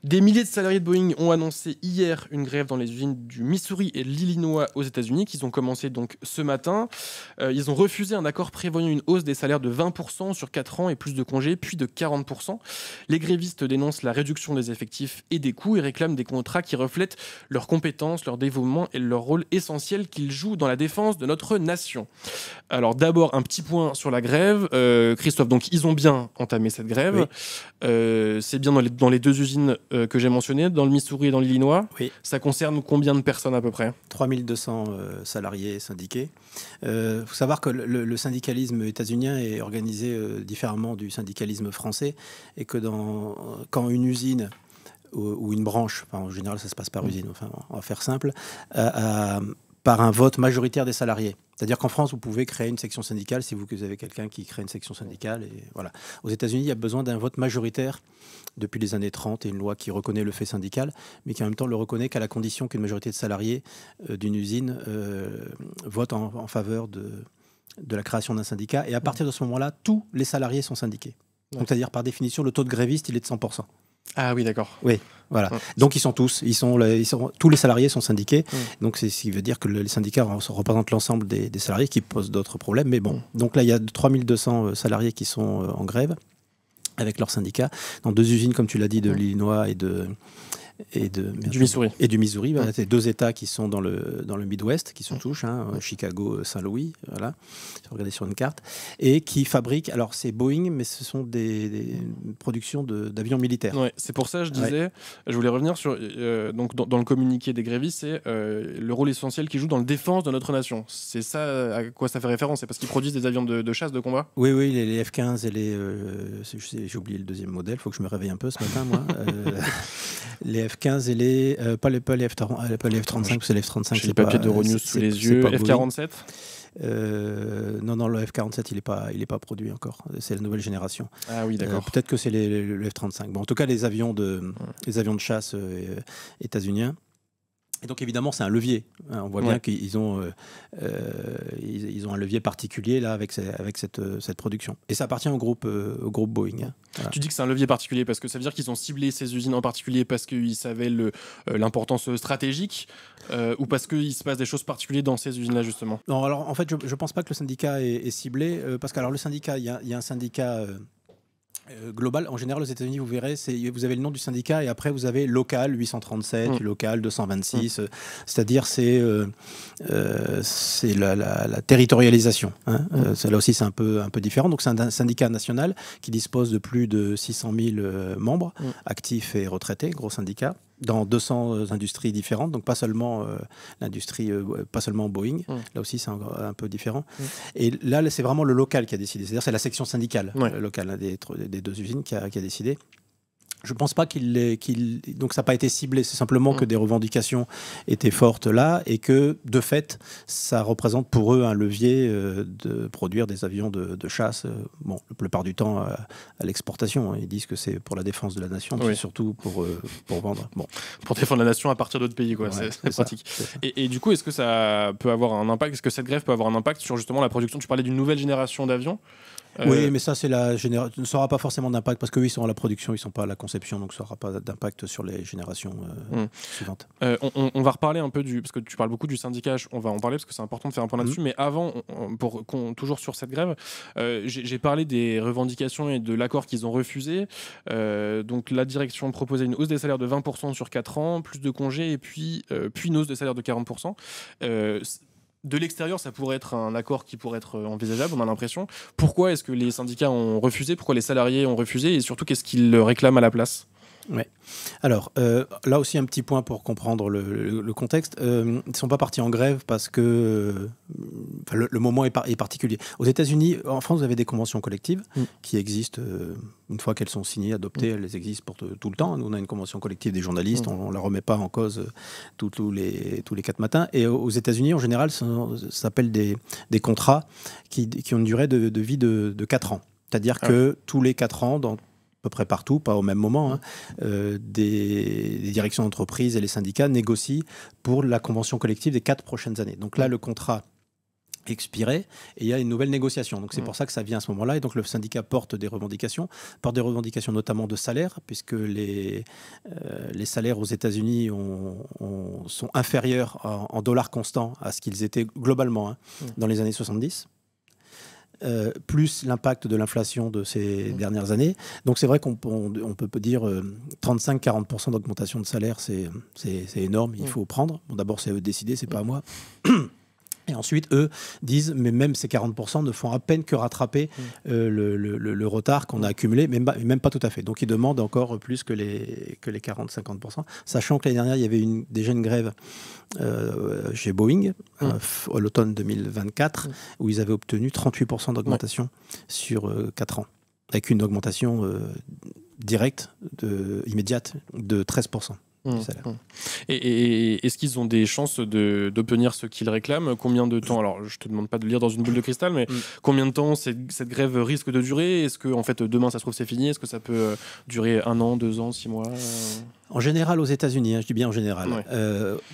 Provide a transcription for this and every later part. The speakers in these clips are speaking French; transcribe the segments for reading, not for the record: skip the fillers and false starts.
Des milliers de salariés de Boeing ont annoncé hier une grève dans les usines du Missouri et de l'Illinois aux États-Unis, qu'ils ont commencé donc ce matin. Ils ont refusé un accord prévoyant une hausse des salaires de 20% sur 4 ans et plus de congés, puis de 40%. Les grévistes dénoncent la réduction des effectifs et des coûts et réclament des contrats qui reflètent leurs compétences, leur dévouement et leur rôle essentiel qu'ils jouent dans la défense de notre nation. Alors d'abord, un petit point sur la grève. Christophe, donc ils ont bien entamé cette grève. Oui. C'est bien dans les deux usines que j'ai mentionnées, dans le Missouri et dans l'Illinois. Oui. Ça concerne combien de personnes à peu près ? 3200 salariés syndiqués. Il faut savoir que le syndicalisme états-unien est organisé différemment du syndicalisme français et que quand une usine ou une branche, enfin, en général ça se passe par usine, enfin, on va faire simple, par un vote majoritaire des salariés. C'est-à-dire qu'en France, vous pouvez créer une section syndicale si vous avez quelqu'un qui crée une section syndicale. Et voilà. Aux États-Unis, il y a besoin d'un vote majoritaire depuis les années 30 et une loi qui reconnaît le fait syndical, mais qui en même temps le reconnaît qu'à la condition qu'une majorité de salariés d'une usine vote en faveur de la création d'un syndicat. Et à partir de ce moment-là, tous les salariés sont syndiqués. Donc, c'est-à-dire, par définition, le taux de gréviste, il est de 100%. Ah oui, d'accord. Oui, voilà. Donc tous les salariés sont syndiqués. Donc c'est ce qui veut dire que les syndicats représentent l'ensemble des salariés qui posent d'autres problèmes. Mais bon, donc là il y a 3200 salariés qui sont en grève avec leurs syndicats dans deux usines, comme tu l'as dit, de l'Illinois et du Missouri. Voilà, c'est deux États qui sont dans le Midwest, qui se touchent, Chicago, Saint-Louis, voilà, regardez sur une carte, et qui fabriquent, alors c'est Boeing, mais ce sont des productions d'avions militaires. Ouais, c'est pour ça que je disais, je voulais revenir sur, donc dans le communiqué des grévistes, c'est le rôle essentiel qu'ils jouent dans la défense de notre nation. C'est ça à quoi ça fait référence, c'est parce qu'ils produisent des avions de chasse, de combat ? Oui, les F-15 et les... j'ai oublié le deuxième modèle, il faut que je me réveille un peu ce matin, moi. Les F-15 et les... pas les F-35, parce que les F-35, j'ai le papier d'Euronews sous les yeux. F-47 non, le F-47, il est pas produit encore. C'est la nouvelle génération. Ah oui, d'accord. Peut-être que c'est le F-35. Bon, en tout cas, les avions de chasse états-uniens. Et donc évidemment c'est un levier. On voit bien qu'ils ont un levier particulier là avec cette production. Et ça appartient au groupe Boeing. Voilà. Tu dis que c'est un levier particulier parce que ça veut dire qu'ils ont ciblé ces usines en particulier parce qu'ils savaient l'importance stratégique ou parce qu'il se passe des choses particulières dans ces usines-là justement ? Non, alors en fait je pense pas que le syndicat est ciblé parce que alors le syndicat, il y a un syndicat global. En général, aux États-Unis, vous verrez, vous avez le nom du syndicat et après vous avez local 837, local 226. C'est-à-dire c'est la territorialisation. Là aussi, c'est un peu différent. Donc, c'est un syndicat national qui dispose de plus de 600 000 membres actifs et retraités, gros syndicat, dans 200 industries différentes, donc pas seulement pas seulement Boeing, là aussi c'est un peu différent. Et là, c'est vraiment le local qui a décidé, c'est-à-dire c'est la section syndicale locale des deux usines qui a décidé. Je ne pense pas donc ça n'a pas été ciblé, c'est simplement que des revendications étaient fortes là et que, de fait, ça représente pour eux un levier de produire des avions de chasse, la plupart du temps à l'exportation. Ils disent que c'est pour la défense de la nation, mais c'est surtout pour vendre. Bon. Pour défendre la nation à partir d'autres pays, quoi. C'est pratique. Et du coup, est-ce que ça peut avoir un impact ? Est-ce que cette grève peut avoir un impact sur justement la production ? Tu parlais d'une nouvelle génération d'avions. Oui, mais ça, ne sera pas forcément d'impact parce qu'eux, ils sont à la production, ils ne sont pas à la conception, donc ça n'aura pas d'impact sur les générations suivantes. On va reparler un peu parce que tu parles beaucoup du syndicat, on va en parler parce que c'est important de faire un point là-dessus, mais avant, toujours sur cette grève, j'ai parlé des revendications et de l'accord qu'ils ont refusé. Donc la direction proposait une hausse des salaires de 20% sur 4 ans, plus de congés et puis une hausse des salaires de 40%. De l'extérieur, ça pourrait être un accord qui pourrait être envisageable, on a l'impression. Pourquoi est-ce que les syndicats ont refusé ? Pourquoi les salariés ont refusé ? Et surtout, qu'est-ce qu'ils réclament à la place ? Ouais. Alors, là aussi, un petit point pour comprendre le contexte. Ils ne sont pas partis en grève parce que le moment est particulier. Aux États-Unis, en France, vous avez des conventions collectives qui existent une fois qu'elles sont signées, adoptées, elles existent pour tout le temps. Nous, on a une convention collective des journalistes, on ne la remet pas en cause tous les 4 matins. Et aux États-Unis, en général, ça s'appelle des contrats qui ont une durée de vie de 4 ans. C'est-à-dire que tous les 4 ans, dans à peu près partout, pas au même moment, des directions d'entreprise et les syndicats négocient pour la convention collective des 4 prochaines années. Donc là, le contrat expiré et il y a une nouvelle négociation. Donc c'est pour ça que ça vient à ce moment-là. Et donc le syndicat porte des revendications notamment de salaire, puisque les salaires aux États-Unis sont inférieurs en dollars constants à ce qu'ils étaient globalement dans les années 70. Plus l'impact de l'inflation de ces dernières années. Donc c'est vrai qu'on peut dire 35-40% d'augmentation de salaire, c'est énorme, il faut prendre. Bon, d'abord, c'est eux de décider, c'est pas à moi. Et ensuite, eux disent, mais même ces 40% ne font à peine que rattraper le retard qu'on a accumulé, même pas tout à fait. Donc ils demandent encore plus que les 40-50%, sachant que l'année dernière, il y avait déjà une grève chez Boeing, à l'automne 2024, où ils avaient obtenu 38% d'augmentation sur 4 ans, avec une augmentation directe, immédiate, de 13%. Et est-ce qu'ils ont des chances d'obtenir ce qu'ils réclament? Combien de temps? Alors, je te demande pas de lire dans une boule de cristal, mais combien de temps cette grève risque de durer? Est-ce que en fait demain ça se trouve c'est fini? Est-ce que ça peut durer 1 an, 2 ans, 6 mois? En général, aux États-Unis, je dis bien en général,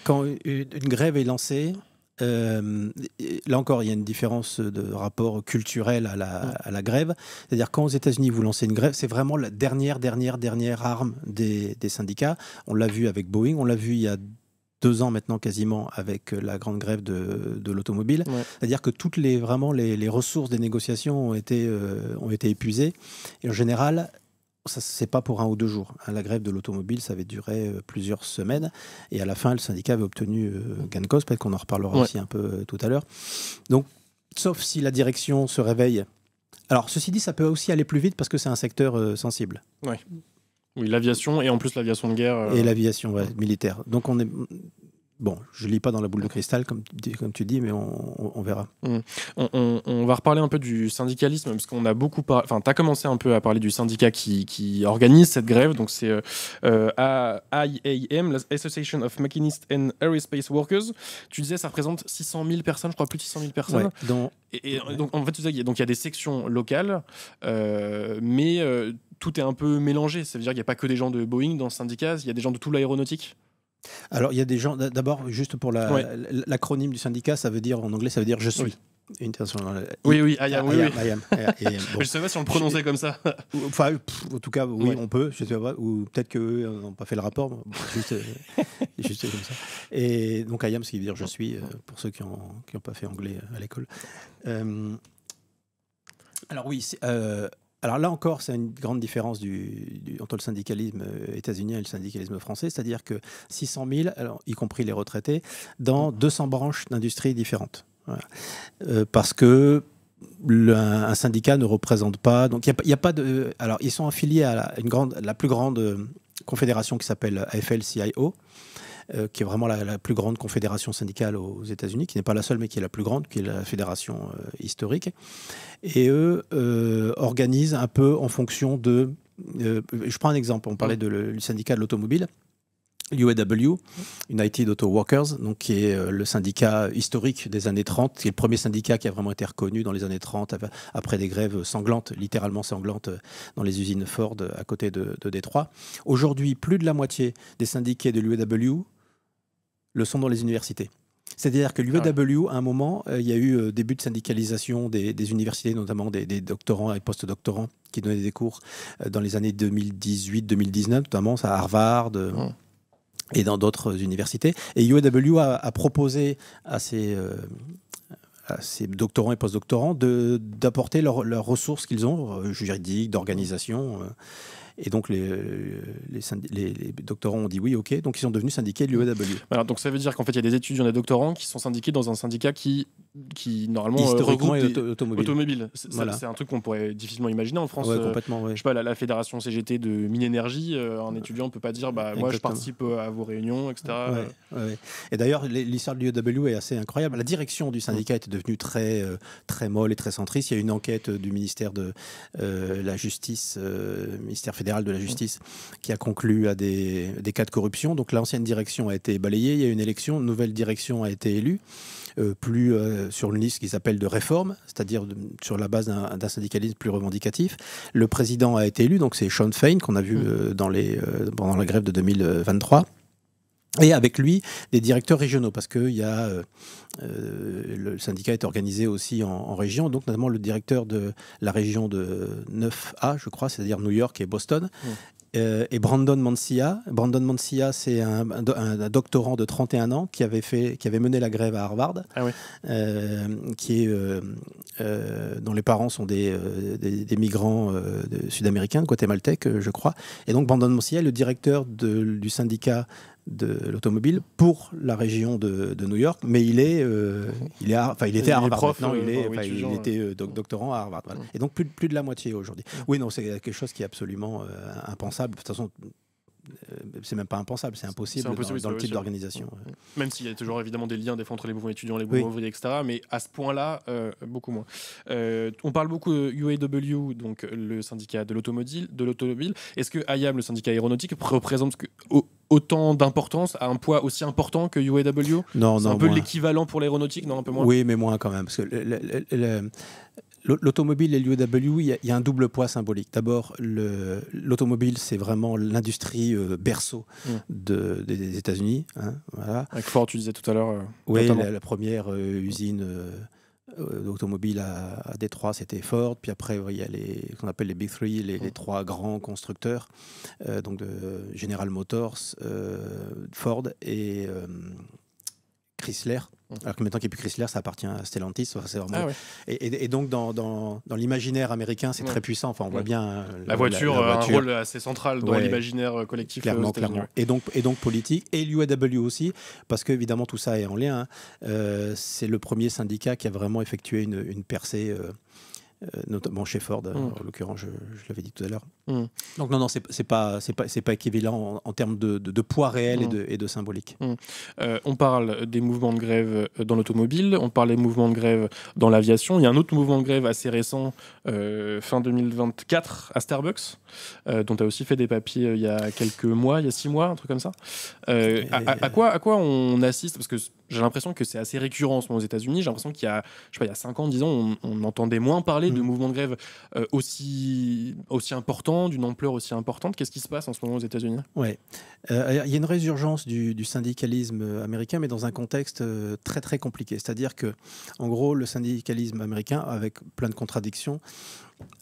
quand une grève est lancée, là encore, il y a une différence de rapport culturel à la grève. C'est-à-dire, quand aux États-Unis, vous lancez une grève, c'est vraiment la dernière arme des syndicats. On l'a vu avec Boeing, on l'a vu il y a 2 ans maintenant quasiment avec la grande grève de l'automobile. C'est-à-dire que toutes les ressources des négociations ont été épuisées. Et en général, ça, c'est pas pour 1 ou 2 jours. La grève de l'automobile, ça avait duré plusieurs semaines. Et à la fin, le syndicat avait obtenu gain de cause. Peut-être qu'on en reparlera aussi un peu tout à l'heure. Donc, sauf si la direction se réveille. Alors, ceci dit, ça peut aussi aller plus vite parce que c'est un secteur sensible. Oui, l'aviation et en plus l'aviation de guerre. Et l'aviation militaire. Donc, on est... Bon, je ne lis pas dans la boule de cristal, comme tu dis, mais on verra. On va reparler un peu du syndicalisme, parce qu'on a beaucoup parlé... Enfin, tu as commencé un peu à parler du syndicat qui organise cette grève. Donc, c'est AIAM, l'Association of Machinists and Aerospace Workers. Tu disais, ça représente 600 000 personnes, je crois, plus de 600 000 personnes. Donc, en fait, tu disais, il y a des sections locales, mais tout est un peu mélangé. Ça veut dire qu'il n'y a pas que des gens de Boeing dans ce syndicat, il y a des gens de tout l'aéronautique. Alors, il y a des gens, d'abord, juste pour l'acronyme du syndicat, ça veut dire, en anglais, ça veut dire « je suis ». Oui, IAM. Bon. Je ne sais pas si on le prononçait comme ça. Enfin, en tout cas, oui, on peut, je sais pas, ou peut-être qu'eux n'ont pas fait le rapport, juste comme ça. Et donc, IAM, ce qui veut dire « je suis », pour ceux qui n'ont pas fait anglais à l'école. Alors oui, alors là encore, c'est une grande différence entre le syndicalisme états-unien et le syndicalisme français, c'est-à-dire que 600 000, alors, y compris les retraités, dans 200 branches d'industries différentes. Voilà. Parce que un syndicat ne représente pas... Donc il y a pas de... Alors ils sont affiliés à la plus grande confédération qui s'appelle AFL-CIO, qui est vraiment la plus grande confédération syndicale aux États-Unis, qui n'est pas la seule, mais qui est la plus grande, qui est la fédération historique. Et eux organisent un peu en fonction de... je prends un exemple, on parlait du syndicat de l'automobile. UAW, United Auto Workers, donc, qui est le syndicat historique des années 30, qui est le premier syndicat qui a vraiment été reconnu dans les années 30, après des grèves sanglantes, littéralement sanglantes, dans les usines Ford à côté de Détroit. Aujourd'hui, plus de la moitié des syndiqués de l'UAW le sont dans les universités. C'est-à-dire que l'UAW, à un moment, il y a eu début de syndicalisation des universités, notamment des doctorants et post-doctorants qui donnaient des cours dans les années 2018-2019, notamment à Harvard et dans d'autres universités. Et UAW a proposé à ces doctorants et post-doctorants d'apporter leurs ressources qu'ils ont, juridiques, d'organisation. Et donc, les doctorants ont dit oui, ok. Donc, ils sont devenus syndiqués de l'UAW. Alors, donc, ça veut dire qu'en fait, il y a des étudiants et des doctorants qui sont syndiqués dans un syndicat qui normalement, historiquement regroupe automobile. C'est un truc qu'on pourrait difficilement imaginer en France. Complètement, je sais pas, la fédération CGT de Minénergie, un étudiant ne peut pas dire moi, je participe à vos réunions, etc. Et d'ailleurs, l'histoire de l'UAW est assez incroyable. La direction du syndicat était devenue très molle et très centriste. Il y a une enquête du ministère de la Justice, ministère fédéral de la Justice, qui a conclu à des cas de corruption. Donc l'ancienne direction a été balayée, il y a eu une élection, une nouvelle direction a été élue, plus sur une liste qui s'appelle de réforme, c'est-à-dire sur la base d'un syndicalisme plus revendicatif. Le président a été élu, donc c'est Shawn Fain, qu'on a vu pendant la grève de 2023. Et avec lui, des directeurs régionaux, parce que le syndicat est organisé aussi en région, donc notamment le directeur de la région de 9A, je crois, c'est-à-dire New York et Boston, et Brandon Mancia. Brandon Mancia, c'est un doctorant de 31 ans qui avait mené la grève à Harvard, dont les parents sont des migrants sud-américains, guatémaltèques, je crois. Et donc Brandon Mancia est le directeur du syndicat de l'automobile pour la région de New York, mais il était à Harvard. Prof, maintenant, il était doctorant à Harvard. Voilà. Et donc plus de la moitié aujourd'hui. Oui, non, c'est quelque chose qui est absolument impensable. De toute façon, c'est même pas impensable, c'est impossible dans le type d'organisation. Même s'il y a toujours évidemment des liens des fois entre les mouvements étudiants, les mouvements ouvriers, etc. Mais à ce point-là, beaucoup moins. On parle beaucoup de UAW, donc le syndicat de l'automobile. Est-ce que IAM, le syndicat aéronautique, représente autant d'importance, a un poids aussi important que UAW? Non, c'est un peu l'équivalent pour l'aéronautique, non, un peu moins? Oui, mais moins quand même, parce que l'automobile et l'UAW, il y a un double poids symbolique. D'abord, l'automobile, c'est vraiment l'industrie berceau des États-Unis. Hein, voilà. Avec Ford, tu disais tout à l'heure. Oui, la première usine d'automobile à Détroit, c'était Ford. Puis après, il y a ce qu'on appelle les Big Three, les trois grands constructeurs, donc de General Motors, Ford et Chrysler. Alors que maintenant qu'il n'y a plus Chrysler, ça appartient à Stellantis. C'est vraiment... et donc, dans l'imaginaire américain, c'est très puissant. Enfin, on voit bien... La voiture a un rôle assez central dans l'imaginaire collectif. Clairement. Et donc politique. Et l'UAW aussi, parce qu'évidemment, tout ça est en lien. C'est le premier syndicat qui a vraiment effectué une percée... notamment chez Ford, en l'occurrence, je l'avais dit tout à l'heure. Donc non, c'est pas équivalent en termes de poids réel et de symbolique. On parle des mouvements de grève dans l'automobile, on parle des mouvements de grève dans l'aviation. Il y a un autre mouvement de grève assez récent, fin 2024, à Starbucks, dont tu as aussi fait des papiers il y a quelques mois, il y a 6 mois, un truc comme ça. À quoi on assiste? Parce que j'ai l'impression que c'est assez récurrent en ce moment aux États-Unis. J'ai l'impression qu'il y a 5 ans, 10 ans, on entendait moins parler de mouvements de grève aussi importants, d'une ampleur aussi importante. Qu'est-ce qui se passe en ce moment aux États-Unis? Ouais. Il y a une résurgence du syndicalisme américain, mais dans un contexte très très compliqué. C'est-à-dire que, en gros, le syndicalisme américain, avec plein de contradictions,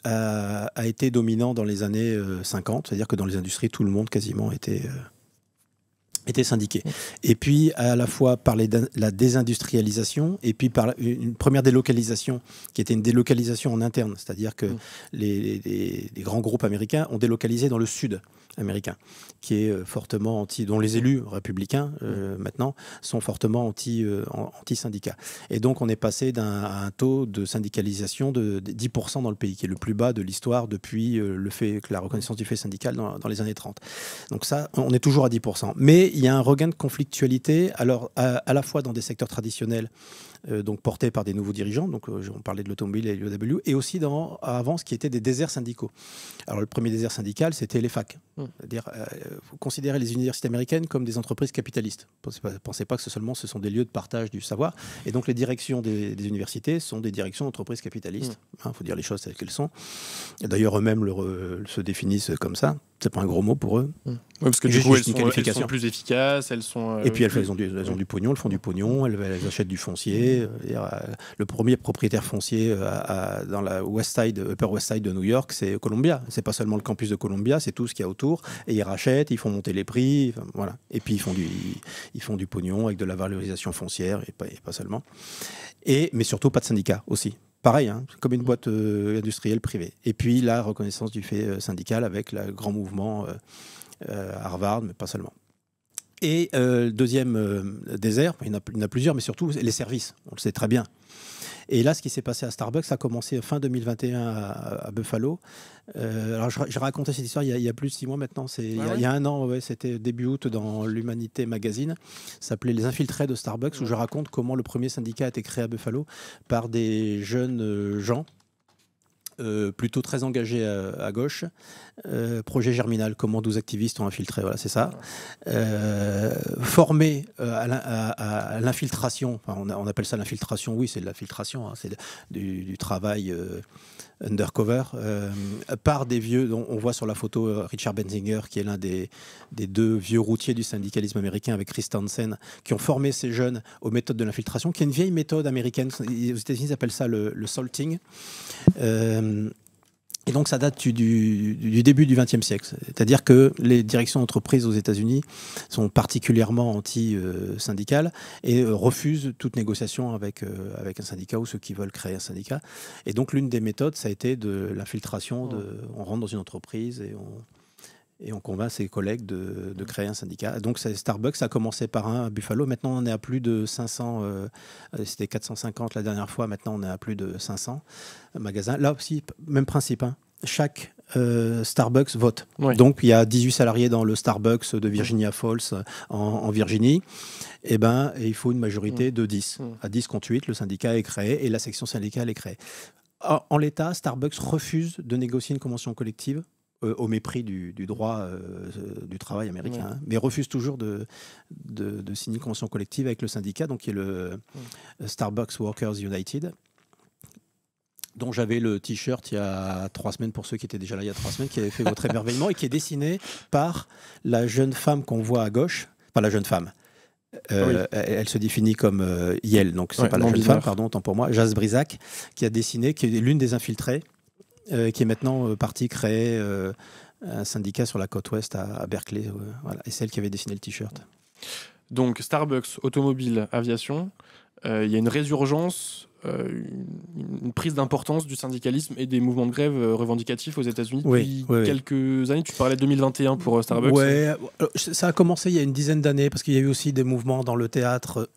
a été dominant dans les années 50. C'est-à-dire que dans les industries, tout le monde quasiment était syndiqué. Et puis, à la fois par la désindustrialisation, et puis par une première délocalisation, qui était une délocalisation en interne, c'est-à-dire que les grands groupes américains ont délocalisé dans le sud américain, qui est fortement dont les élus républicains, maintenant, sont fortement anti-syndicats. Et donc, on est passé à un taux de syndicalisation de 10% dans le pays, qui est le plus bas de l'histoire depuis la reconnaissance du fait syndical dans les années 30. Donc ça, on est toujours à 10%. Mais il y a un regain de conflictualité, alors à la fois dans des secteurs traditionnels, donc portés par des nouveaux dirigeants, donc on parlait de l'automobile et de l'UAW, et aussi avant ce qui était des déserts syndicaux. Alors le premier désert syndical, c'était les facs. C'est-à-dire, vous considérez les universités américaines comme des entreprises capitalistes. Pensez pas que ce sont des lieux de partage du savoir. Et donc les directions des universités sont des directions d'entreprises capitalistes. Il faut dire les choses telles qu'elles sont. Et d'ailleurs, eux-mêmes se définissent comme ça. C'est pas un gros mot pour eux. Parce que du coup, elles sont plus efficaces, elles sont... Et puis elles ont du pognon, elles font du pognon, elles achètent du foncier. Le premier propriétaire foncier dans la Upper West Side de New York, c'est Columbia. C'est pas seulement le campus de Columbia, c'est tout ce qu'il y a autour. Et ils rachètent, ils font monter les prix, voilà. Et puis ils font du pognon avec de la valorisation foncière et pas seulement. Mais surtout pas de syndicats aussi. Pareil, comme une boîte industrielle privée. Et puis la reconnaissance du fait syndical avec le grand mouvement Harvard, mais pas seulement. Et deuxième désert, il y en a plusieurs, mais surtout les services, on le sait très bien. Et là, ce qui s'est passé à Starbucks, ça a commencé fin 2021 à Buffalo. Alors, j'ai raconté cette histoire il y a plus de 6 mois maintenant. Il y a un an, c'était début août dans l'Humanité Magazine. Ça s'appelait Les Infiltrés de Starbucks, où je raconte comment le premier syndicat a été créé à Buffalo par des jeunes gens plutôt très engagé à gauche. Projet Germinal, comment 12 activistes ont infiltré, voilà, c'est ça. Formé à l'infiltration, enfin, on appelle ça l'infiltration, oui, c'est de l'infiltration, hein, c'est du travail undercover, par des vieux, dont on voit sur la photo Richard Benzinger, qui est l'un des deux vieux routiers du syndicalisme américain avec Chris Townsend, qui ont formé ces jeunes aux méthodes de l'infiltration, qui est une vieille méthode américaine. Aux États-Unis, ils appellent ça le salting. Et donc ça date du début du XXe siècle. C'est-à-dire que les directions d'entreprise aux États-Unis sont particulièrement anti-syndicales et refusent toute négociation avec un syndicat ou ceux qui veulent créer un syndicat. Et donc l'une des méthodes, ça a été de l'infiltration. On rentre dans une entreprise et on convainc ses collègues de créer un syndicat. Donc Starbucks a commencé par un à Buffalo. Maintenant, on est à plus de 500. C'était 450 la dernière fois. Maintenant, on est à plus de 500 magasins. Là aussi, même principe. Hein. Chaque Starbucks vote. Ouais. Donc, il y a 18 salariés dans le Starbucks de Virginia Falls en Virginie. Et il faut une majorité de 10. À 10 contre 8, le syndicat est créé et la section syndicale est créée. En l'état, Starbucks refuse de négocier une convention collective au mépris du droit du travail américain, hein, mais refuse toujours de signer une convention collective avec le syndicat, donc qui est le Starbucks Workers United, dont j'avais le t-shirt il y a 3 semaines, pour ceux qui étaient déjà là il y a 3 semaines, qui avait fait votre émerveillement, et qui est dessiné par la jeune femme qu'on voit à gauche, enfin la jeune femme. Elle se définit comme Yel, donc c'est pas la jeune femme, pardon, autant pour moi, Jas Brisac, qui a dessiné, qui est l'une des infiltrées, qui est maintenant partie créer un syndicat sur la côte ouest à Berkeley, voilà, et celle qui avait dessiné le t-shirt. Donc Starbucks, automobile, aviation, il y a une résurgence, une prise d'importance du syndicalisme et des mouvements de grève revendicatifs aux États-Unis depuis quelques années. Tu parlais de 2021 pour Starbucks. Oui, ça a commencé il y a une dizaine d'années, parce qu'il y a eu aussi des mouvements dans le théâtre.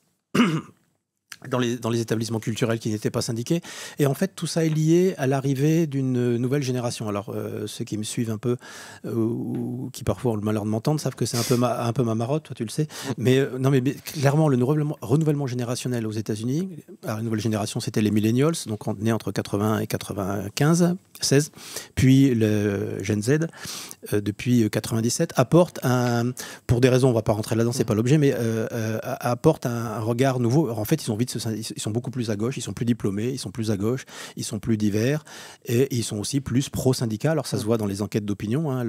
Dans les établissements culturels qui n'étaient pas syndiqués. Et en fait, tout ça est lié à l'arrivée d'une nouvelle génération. Alors, ceux qui me suivent un peu, ou qui parfois ont le malheur de m'entendre, savent que c'est un peu ma marotte, toi tu le sais. Mais clairement, le renouvellement générationnel aux États-Unis, la nouvelle génération, c'était les millennials, donc nés entre 80 et 95, 16, puis le Gen Z, depuis 97, apporte pour des raisons, on ne va pas rentrer là-dedans, c'est pas l'objet, mais apporte un regard nouveau. Alors, en fait, ils sont beaucoup plus à gauche, ils sont plus diplômés, ils sont plus à gauche, ils sont plus divers, et ils sont aussi plus pro-syndicats. Alors ça se voit dans les enquêtes d'opinion, hein,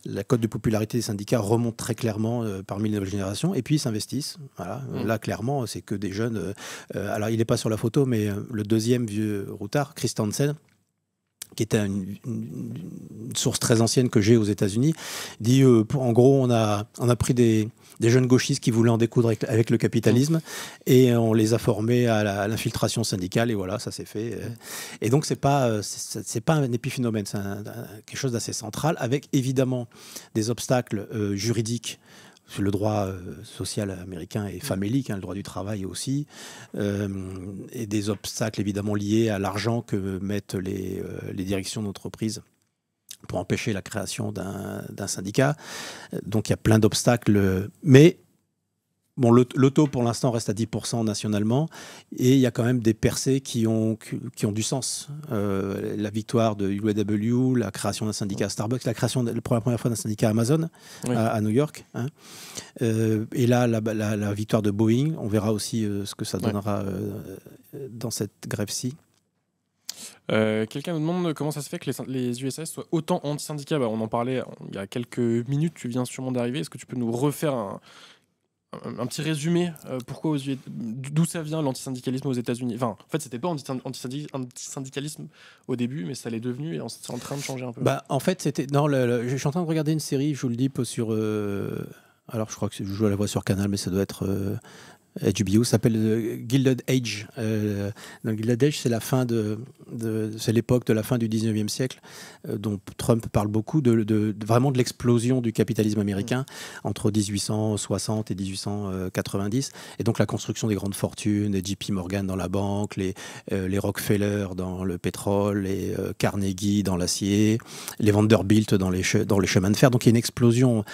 la cote de popularité des syndicats remonte très clairement parmi les nouvelles générations, et puis ils s'investissent. Voilà. Là, clairement, c'est que des jeunes. Alors, il n'est pas sur la photo, mais le deuxième vieux routard, Chris Townsend, qui était une source très ancienne que j'ai aux États-Unis, dit en gros, on a pris des jeunes gauchistes qui voulaient en découdre avec le capitalisme, et on les a formés à l'infiltration syndicale, et voilà, ça s'est fait. Et donc, c'est pas un épiphénomène, c'est quelque chose d'assez central, avec évidemment des obstacles juridiques. Le droit social américain est famélique, hein, le droit du travail aussi, et des obstacles évidemment liés à l'argent que mettent les directions d'entreprise pour empêcher la création d'un syndicat. Donc il y a plein d'obstacles, mais bon, le taux pour l'instant reste à 10% nationalement, et il y a quand même des percées qui ont du sens. La victoire de UAW, la création d'un syndicat à Starbucks, la création pour la première fois d'un syndicat à Amazon à New York, hein. Et là, la victoire de Boeing, on verra aussi ce que ça donnera dans cette grève-ci. Quelqu'un nous demande comment ça se fait que les USAS soient autant anti-syndicats. On en parlait il y a quelques minutes, tu viens sûrement d'arriver. Est-ce que tu peux nous refaire un petit résumé, d'où ça vient l'antisyndicalisme aux États-Unis? Enfin, en fait, c'était pas antisyndicalisme au début, mais ça l'est devenu, et c'est en train de changer un peu. En fait, c'était je suis en train de regarder une série, je vous le dis, sur. Alors, je crois que je la vois sur Canal, mais ça doit être HBO, ça s'appelle Gilded Age. Donc Gilded Age, c'est la fin c'est l'époque de la fin du 19e siècle, dont Trump parle beaucoup, vraiment de l'explosion du capitalisme américain entre 1860 et 1890. Et donc la construction des grandes fortunes, les JP Morgan dans la banque, les Rockefeller dans le pétrole, les Carnegie dans l'acier, les Vanderbilt dans les chemins de fer. Donc il y a une explosion.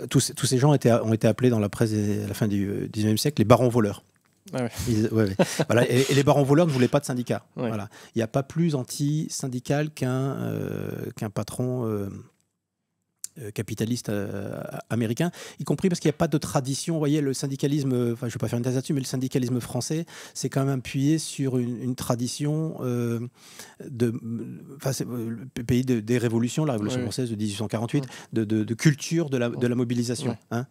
Tous ces gens ont été appelés dans la presse à la fin du 19e siècle les barons voleurs. Ah ouais. Voilà. Et les barons voleurs ne voulaient pas de syndicats. Ouais. Voilà. Il n'y a pas plus anti-syndical qu'un patron capitaliste américain, y compris parce qu'il n'y a pas de tradition. Vous voyez, le syndicalisme, enfin, je ne vais pas faire une thèse là-dessus, mais le syndicalisme français, c'est quand même appuyé sur une tradition c'est le pays des révolutions, la Révolution française de 1848, de culture de la mobilisation. Hein.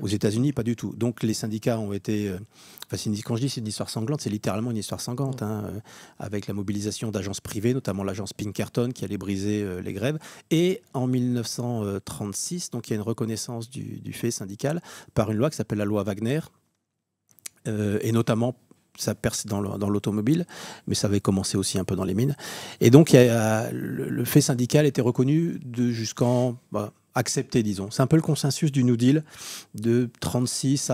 Aux États-Unis, pas du tout. Donc les syndicats ont été... quand je dis c'est une histoire sanglante, c'est littéralement une histoire sanglante, avec la mobilisation d'agences privées, notamment l'agence Pinkerton qui allait briser les grèves. Et en 1936, donc il y a une reconnaissance du fait syndical par une loi qui s'appelle la loi Wagner, et notamment ça perce dans l'automobile, mais ça avait commencé aussi un peu dans les mines. Et donc le fait syndical était reconnu jusqu'en... accepté, disons. C'est un peu le consensus du New Deal de 36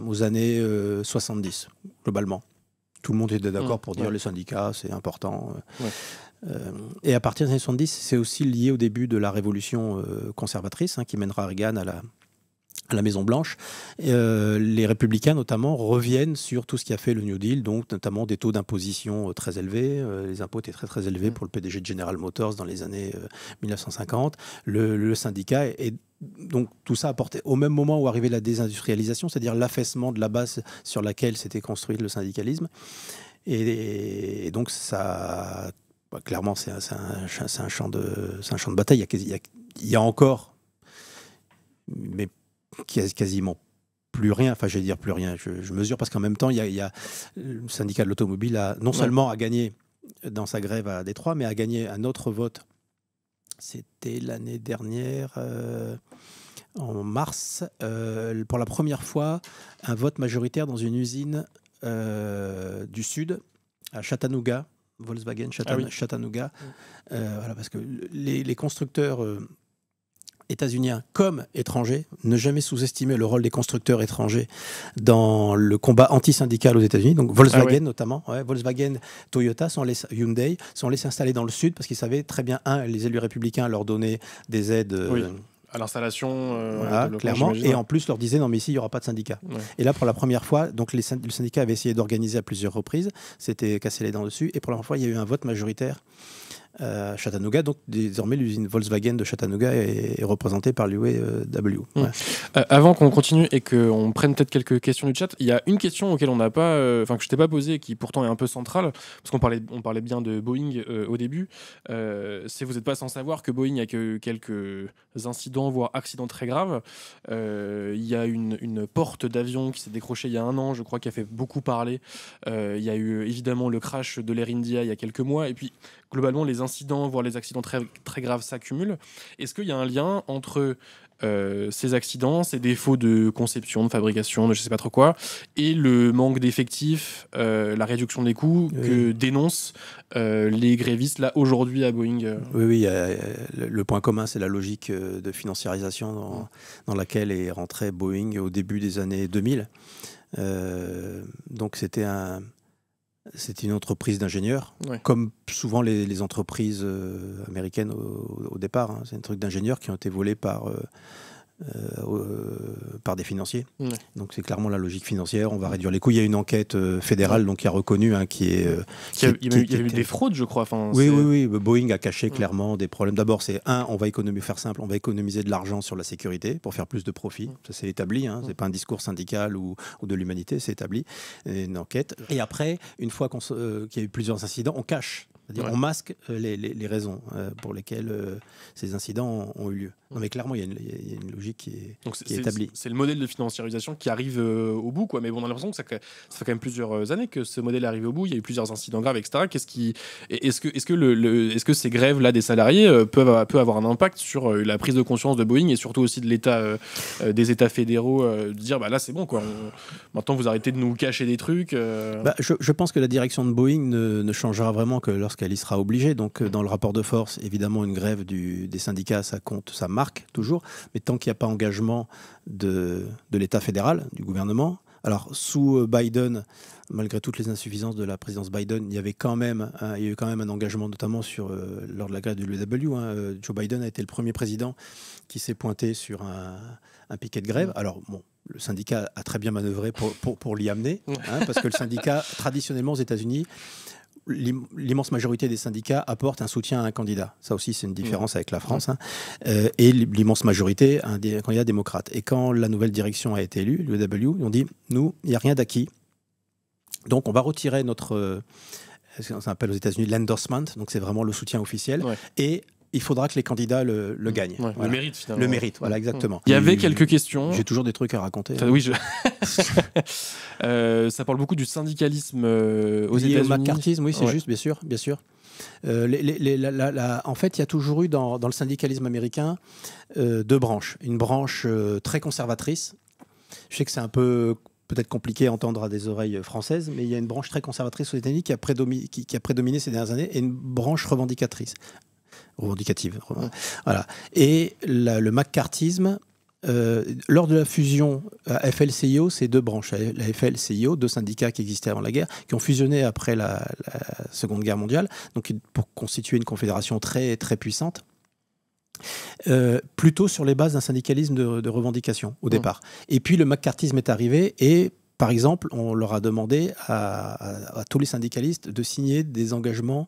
aux années 70, globalement. Tout le monde était d'accord pour dire les syndicats, c'est important. Et à partir des années 70, c'est aussi lié au début de la révolution conservatrice qui mènera Reagan à la Maison-Blanche. Les républicains, notamment, reviennent sur tout ce qui a fait le New Deal, donc notamment des taux d'imposition très élevés. Les impôts étaient très, très élevés pour le PDG de General Motors dans les années 1950. Le syndicat et donc tout ça apportait au même moment où arrivait la désindustrialisation, c'est-à-dire l'affaissement de la base sur laquelle s'était construit le syndicalisme. Et donc ça... clairement, c'est un champ de bataille. Il y a encore... mais quasiment plus rien, enfin je vais dire plus rien, je mesure parce qu'en même temps il y a le syndicat de l'automobile non seulement a gagné dans sa grève à Détroit, mais a gagné un autre vote, c'était l'année dernière en mars, pour la première fois un vote majoritaire dans une usine du sud à Chattanooga, Volkswagen Chattanooga, voilà, parce que les constructeurs états-uniens comme étrangers, ne jamais sous-estimer le rôle des constructeurs étrangers dans le combat anti-syndical aux États-Unis. Donc Volkswagen notamment, Volkswagen, Toyota, Hyundai sont laissés s'installer dans le sud parce qu'ils savaient très bien, les élus républicains leur donnaient des aides à l'installation, clairement, et en plus leur disaient non mais ici il n'y aura pas de syndicat. Et là pour la première fois, donc le syndicat avait essayé d'organiser à plusieurs reprises, c'était cassé les dents dessus, et pour la première fois il y a eu un vote majoritaire Chattanooga, donc désormais l'usine Volkswagen de Chattanooga est représentée par l'UAW. Avant qu'on continue et qu'on prenne peut-être quelques questions du chat, il y a une question auquel on n'a pas, que je t'ai pas posée et qui pourtant est un peu centrale, parce qu'on parlait bien de Boeing au début. C'est vous n'êtes pas sans savoir que Boeing a que quelques incidents, voire accidents très graves. Il y a une porte d'avion qui s'est décrochée il y a 1 an, je crois, qui a fait beaucoup parler. Il y a eu évidemment le crash de l'Air India il y a quelques mois, et puis globalement les incidents, voire les accidents très, très graves s'accumulent. Est-ce qu'il y a un lien entre ces accidents, ces défauts de conception, de fabrication, de je ne sais pas trop quoi, et le manque d'effectifs, la réduction des coûts que dénoncent les grévistes là aujourd'hui à Boeing? Oui, le point commun, c'est la logique de financiarisation dans laquelle est rentré Boeing au début des années 2000. Donc c'était une entreprise d'ingénieurs, comme souvent les entreprises américaines au départ. C'est un truc d'ingénieurs qui ont été volés par des financiers. Donc c'est clairement la logique financière. On va réduire les coûts. Il y a une enquête fédérale donc qui a reconnu qu'il y a eu des fraudes, je crois. Oui. Boeing a caché clairement des problèmes. D'abord, on va économiser de l'argent sur la sécurité pour faire plus de profit. Ça c'est établi. C'est pas un discours syndical ou de l'humanité, c'est établi. Une enquête. Et après, une fois qu'il y a eu plusieurs incidents, on cache. C'est-à-dire on masque les raisons pour lesquelles ces incidents ont eu lieu. Non, mais clairement, il y a une logique qui est établie. C'est le modèle de financiarisation qui arrive au bout, quoi. Mais bon, on a l'impression que ça fait quand même plusieurs années que ce modèle arrive au bout. Il y a eu plusieurs incidents graves, etc. Est-ce que ces grèves-là des salariés peuvent avoir un impact sur la prise de conscience de Boeing et surtout aussi de l'État, des États fédéraux, de dire là c'est bon, quoi. Maintenant vous arrêtez de nous cacher des trucs. Je pense que la direction de Boeing ne changera vraiment que lorsqu'elle y sera obligée. Donc dans le rapport de force, évidemment, une grève des syndicats, ça compte, ça marque toujours, mais tant qu'il n'y a pas engagement de l'État fédéral, du gouvernement. Alors sous Biden, malgré toutes les insuffisances de la présidence Biden, il y a eu quand même un engagement, notamment lors de la grève du l'UAW. Joe Biden a été le premier président qui s'est pointé sur un piquet de grève. Alors bon, le syndicat a très bien manœuvré pour l'y amener, hein, parce que le syndicat, traditionnellement aux États-Unis, l'immense majorité des syndicats apportent un soutien à un candidat. Ça aussi, c'est une différence avec la France. Hein. Et l'immense majorité, un candidat démocrate. Et quand la nouvelle direction a été élue, l'UAW, ils ont dit, nous, il n'y a rien d'acquis. Donc, on va retirer notre, ce qu'on appelle aux États-Unis l'endorsement, donc c'est vraiment le soutien officiel. Et il faudra que les candidats le gagnent. Voilà. Le mérite, finalement. Le mérite, voilà, exactement. Il y avait quelques questions. J'ai toujours des trucs à raconter. Oui, ça parle beaucoup du syndicalisme aux États-Unis. Au McCarthyisme, oui, c'est juste, bien sûr. Bien sûr. En fait, il y a toujours eu dans le syndicalisme américain 2 branches. Une branche très conservatrice. Je sais que c'est un peu peut-être compliqué à entendre à des oreilles françaises, mais il y a une branche très conservatrice aux États-Unis qui a prédominé ces dernières années, et une branche revendicative. Voilà. Et le McCarthyisme, lors de la fusion à FL-CIO, c'est 2 branches. La FL-CIO, 2 syndicats qui existaient avant la guerre, qui ont fusionné après la Seconde Guerre mondiale, donc pour constituer une confédération très, très puissante. Plutôt sur les bases d'un syndicalisme de revendication au départ. Et puis le McCarthyisme est arrivé et, par exemple, on leur a demandé à tous les syndicalistes de signer des engagements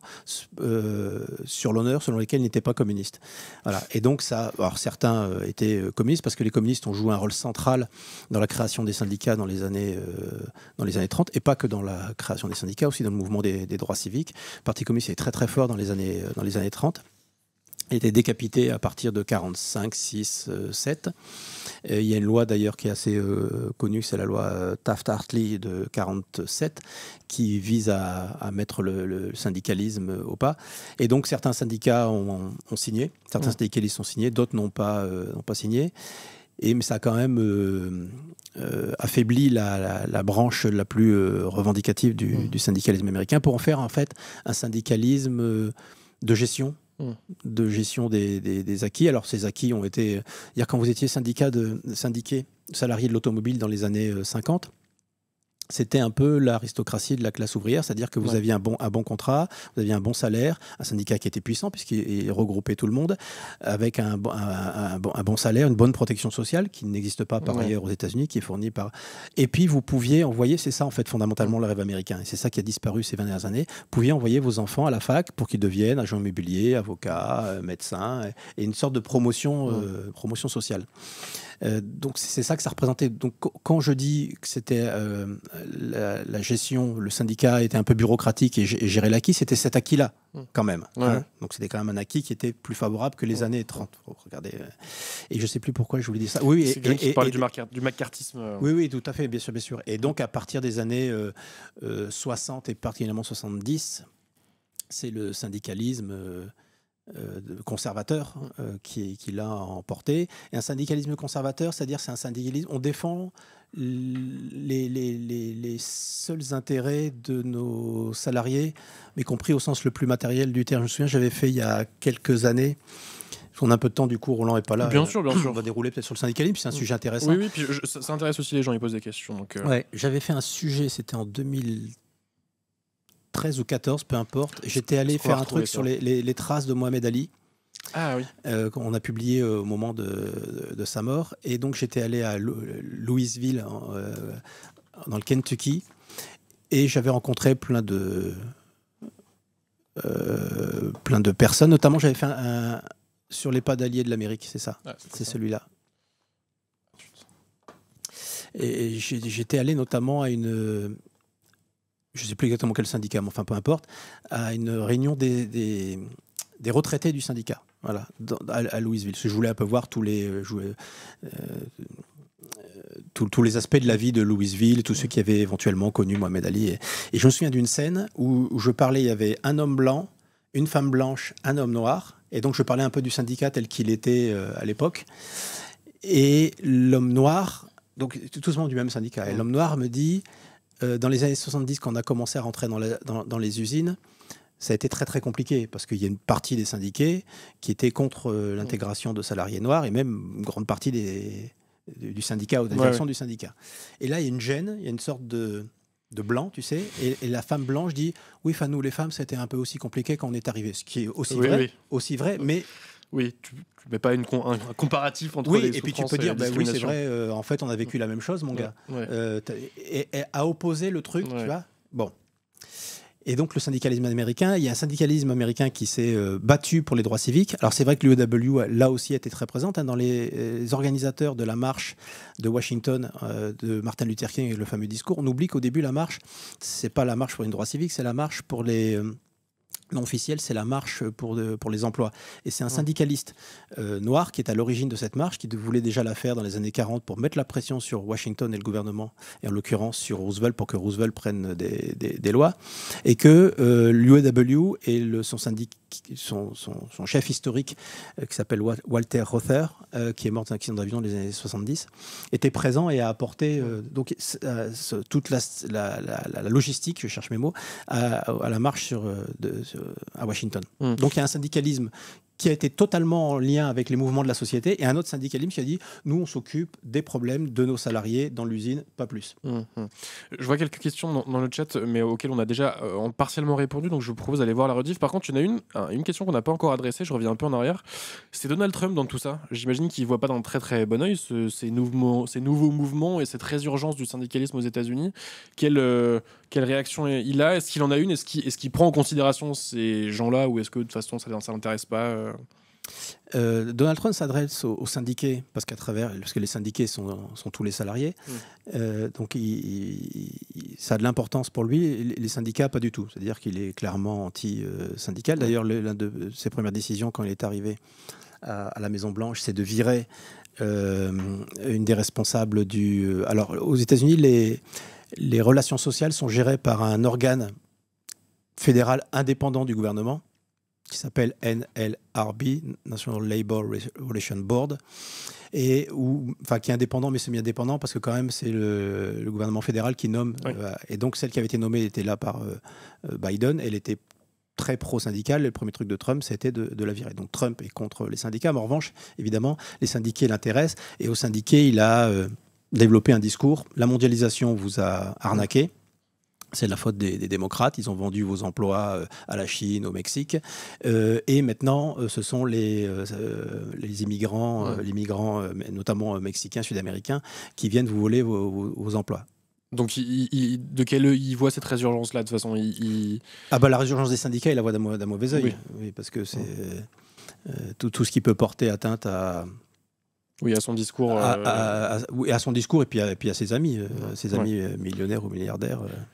sur l'honneur selon lesquels ils n'étaient pas communistes. Voilà. Et donc alors certains étaient communistes parce que les communistes ont joué un rôle central dans la création des syndicats dans les années 30, et pas que dans la création des syndicats, aussi dans le mouvement des droits civiques. Le Parti communiste est très très fort dans les années 30. Il était décapité à partir de 45, 6, 7. Il y a une loi d'ailleurs qui est assez connue, c'est la loi Taft-Hartley de 47, qui vise à mettre le syndicalisme au pas. Et donc certains syndicats ont signé, certains syndicalistes ont signé, d'autres n'ont pas signé. Mais ça a quand même affaibli la branche la plus revendicative du syndicalisme américain pour en faire en fait un syndicalisme de gestion des acquis. Alors ces acquis ont été... quand vous étiez syndiqué salarié de l'automobile dans les années 50, c'était un peu l'aristocratie de la classe ouvrière, c'est-à-dire que vous aviez un bon contrat, vous aviez un bon salaire, un syndicat qui était puissant puisqu'il regroupait tout le monde, avec un bon salaire, une bonne protection sociale qui n'existe pas par ailleurs aux États-Unis, qui est fournie par... Et puis vous pouviez envoyer, c'est ça en fait fondamentalement le rêve américain, et c'est ça qui a disparu ces 20 dernières années, vous pouviez envoyer vos enfants à la fac pour qu'ils deviennent agents immobiliers, avocats, médecins, et une sorte de promotion sociale. Donc c'est ça que ça représentait. Donc quand je dis que c'était la gestion, le syndicat était un peu bureaucratique et gérait l'acquis, c'était cet acquis-là quand même. Hein. Donc c'était quand même un acquis qui était plus favorable que les années 30. Regardez. Et je ne sais plus pourquoi je voulais dire ça. Oui, tu parles du McCarthyisme. Oui, tout à fait, bien sûr. Et donc à partir des années 60 et particulièrement 70, c'est le syndicalisme conservateur qui l'a emporté. Et un syndicalisme conservateur, c'est-à-dire c'est un syndicalisme, on défend les seuls intérêts de nos salariés, mais compris au sens le plus matériel du terme. Je me souviens, j'avais fait il y a quelques années, on a un peu de temps du coup, Roland n'est pas là. Bien sûr. On va dérouler peut-être sur le syndicalisme, c'est un sujet intéressant. Oui, puis ça intéresse aussi les gens, ils posent des questions. Donc, Ouais, j'avais fait un sujet, c'était en 2013 ou 14, peu importe. J'étais allé faire un truc sur les traces de Mohamed Ali. Ah oui. Qu'on a publié au moment de sa mort. Et donc j'étais allé à Louisville, dans le Kentucky, et j'avais rencontré plein de personnes. Notamment, j'avais fait sur les pas d'alliés de l'Amérique, c'est ça. C'est celui-là. Et j'étais allé notamment à une... je ne sais plus exactement quel syndicat, mais enfin peu importe, à une réunion des retraités du syndicat, voilà, à Louisville. Je voulais un peu voir tous les aspects de la vie de Louisville, tous ceux qui avaient éventuellement connu Mohamed Ali. Et je me souviens d'une scène où je parlais, il y avait un homme blanc, une femme blanche, un homme noir, et donc je parlais un peu du syndicat tel qu'il était à l'époque. Et l'homme noir, donc tout simplement du même syndicat, et l'homme noir me dit... dans les années 70, quand on a commencé à rentrer dans les usines, ça a été très très compliqué parce qu'il y a une partie des syndiqués qui étaient contre l'intégration de salariés noirs et même une grande partie du syndicat ou de la direction du syndicat. Et là, il y a une gêne, il y a une sorte de blanc, tu sais, et la femme blanche dit « Oui, nous les femmes, c'était un peu aussi compliqué quand on est arrivé ». Ce qui est aussi vrai, mais Oui, tu mets pas un comparatif entre Oui, les et puis tu souffrances peux dire, et la oui, c'est discrimination. vrai, en fait, on a vécu la même chose, mon gars. Ouais. Et à opposer le truc, Ouais. tu vois. Bon. Et donc, le syndicalisme américain, il y a un syndicalisme américain qui s'est battu pour les droits civiques. Alors, c'est vrai que l'UEW, là aussi, a été très présente. Dans les organisateurs de la marche de Washington, de Martin Luther King et le fameux discours, on oublie qu'au début, la marche, c'est pas la marche pour les droits civiques, c'est la marche pour les non officielle, c'est la marche pour les emplois. Et c'est un syndicaliste noir qui est à l'origine de cette marche, qui voulait déjà la faire dans les années 40 pour mettre la pression sur Washington et le gouvernement, et en l'occurrence sur Roosevelt, pour que Roosevelt prenne des lois. Et que l'UAW et son chef historique, qui s'appelle Walter Reuther, qui est mort d'un accident d'avion dans les années 70, était présent et a apporté toute la logistique, je cherche mes mots, à la marche à Washington. Donc il y a un syndicalisme qui a été totalement en lien avec les mouvements de la société, et un autre syndicalisme qui a dit « nous, on s'occupe des problèmes de nos salariés dans l'usine, pas plus ». Je vois quelques questions dans le chat, mais auxquelles on a déjà partiellement répondu, donc je vous propose d'aller voir la rediff. Par contre, il y en a une question qu'on n'a pas encore adressée, je reviens un peu en arrière. C'est Donald Trump dans tout ça. J'imagine qu'il ne voit pas d'un très très bon oeil ces nouveaux mouvements et cette résurgence du syndicalisme aux États-Unis. Quelle réaction il a? Est-ce qu'il en a une? Est-ce qu'il prend en considération ces gens-là, ou est-ce que de toute façon ça ne l'intéresse pas? Donald Trump s'adresse aux syndiqués, parce que les syndiqués sont tous les salariés. Donc ça a de l'importance pour lui. Les syndicats, pas du tout. C'est-à-dire qu'il est clairement anti-syndical. D'ailleurs, l'une de ses premières décisions quand il est arrivé à la Maison-Blanche, c'est de virer une des responsables du... Alors, aux États-Unis, les relations sociales sont gérées par un organe fédéral indépendant du gouvernement, qui s'appelle NLRB, National Labor Relations Board, qui est indépendant, mais semi-indépendant, parce que quand même c'est le gouvernement fédéral qui nomme. Oui. Et donc celle qui avait été nommée était là par Biden. Elle était très pro-syndicale. Le premier truc de Trump, c'était de la virer. Donc Trump est contre les syndicats, mais en revanche, évidemment, les syndiqués l'intéressent. Et aux syndiqués, il a développé un discours. La mondialisation vous a arnaqué. C'est de la faute des démocrates. Ils ont vendu vos emplois à la Chine, au Mexique. Et maintenant, ce sont les immigrants, les migrants, notamment mexicains, sud-américains, qui viennent vous voler vos emplois. Donc, de quel œil il voit cette résurgence-là? De toute façon, la résurgence des syndicats, il la voit d'un mauvais œil. Oui, parce que c'est tout ce qui peut porter atteinte à... Oui, à son discours. À son discours et puis à ses amis, amis millionnaires ou milliardaires.